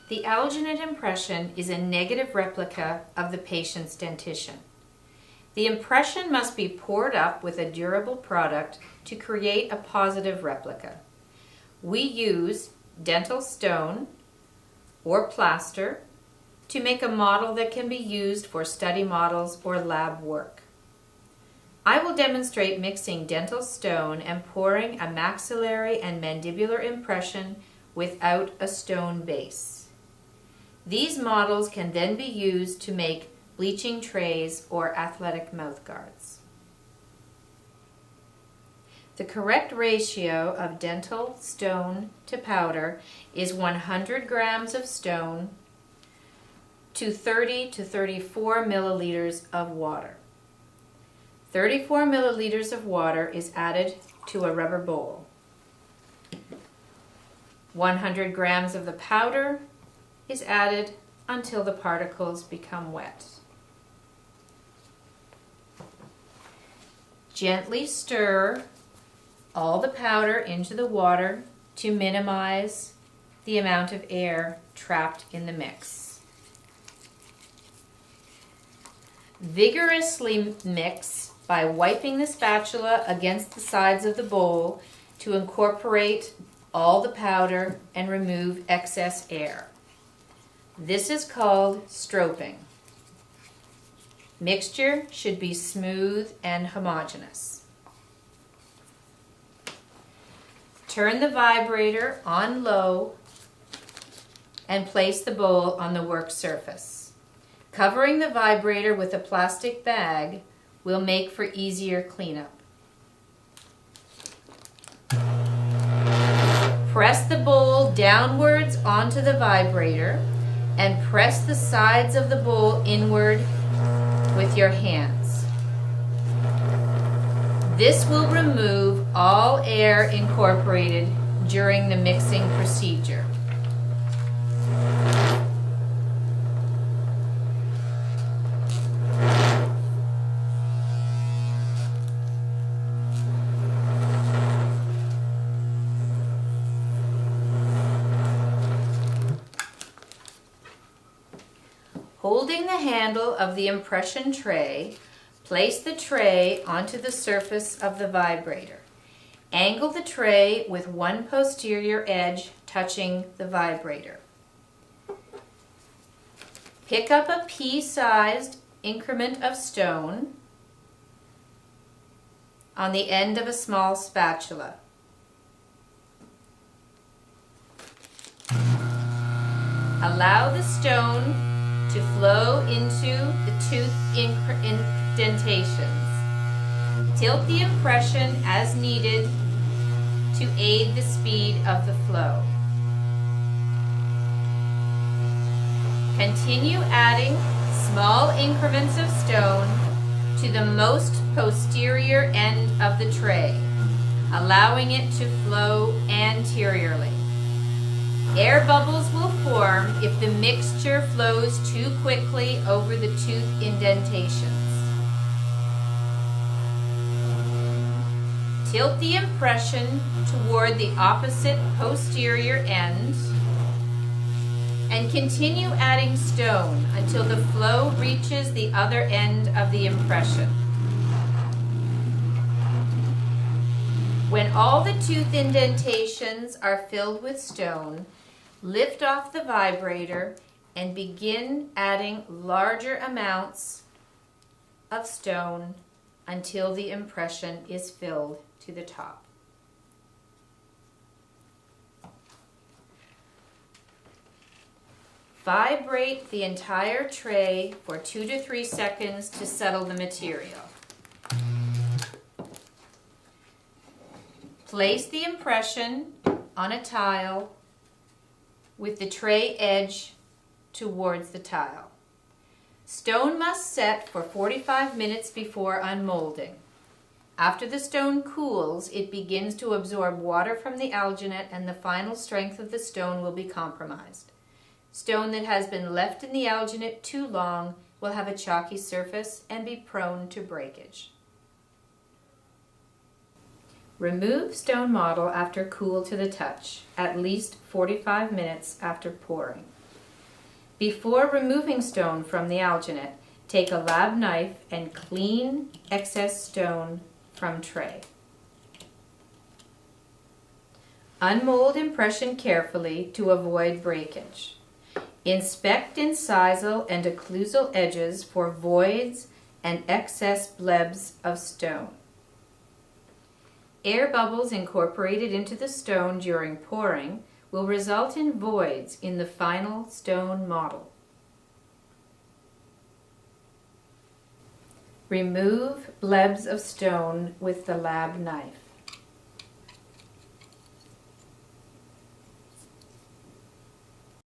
The alginate impression is a negative replica of the patient's dentition. The impression must be poured up with a durable product to create a positive replica. We use dental stone or plaster to make a model that can be used for study models or lab work. I will demonstrate mixing dental stone and pouring a maxillary and mandibular impression without a stone base. These models can then be used to make bleaching trays or athletic mouthguards. The correct ratio of dental stone to powder is 100 grams of stone to 30 to 34 milliliters of water. 34 milliliters of water is added to a rubber bowl. 100 grams of the powder is added until the particles become wet. Gently stir all the powder into the water to minimize the amount of air trapped in the mix. Vigorously mix by wiping the spatula against the sides of the bowl to incorporate all the powder and remove excess air. This is called stropping. Mixture should be smooth and homogeneous. Turn the vibrator on low and place the bowl on the work surface. Covering the vibrator with a plastic bag will make for easier cleanup. Press the bowl downwards onto the vibrator and press the sides of the bowl inward with your hands. This will remove all air incorporated during the mixing procedure. Holding the handle of the impression tray, place the tray onto the surface of the vibrator. Angle the tray with one posterior edge touching the vibrator. Pick up a pea-sized increment of stone on the end of a small spatula. Allow the stone to flow into the tooth indentations. Tilt the impression as needed to aid the speed of the flow. Continue adding small increments of stone to the most posterior end of the tray, allowing it to flow anteriorly. Air bubbles will form if the mixture flows too quickly over the tooth indentations. Tilt the impression toward the opposite posterior end and continue adding stone until the flow reaches the other end of the impression. When all the tooth indentations are filled with stone, lift off the vibrator and begin adding larger amounts of stone until the impression is filled to the top. Vibrate the entire tray for 2 to 3 seconds to settle the material. Place the impression on a tile with the tray edge towards the tile. Stone must set for 45 minutes before unmolding. After the stone cools, it begins to absorb water from the alginate and the final strength of the stone will be compromised. Stone that has been left in the alginate too long will have a chalky surface and be prone to breakage. Remove stone model after cool to the touch, at least 45 minutes after pouring. Before removing stone from the alginate, take a lab knife and clean excess stone from tray. Unmold impression carefully to avoid breakage. Inspect incisal and occlusal edges for voids and excess blebs of stone. Air bubbles incorporated into the stone during pouring will result in voids in the final stone model. Remove blebs of stone with the lab knife.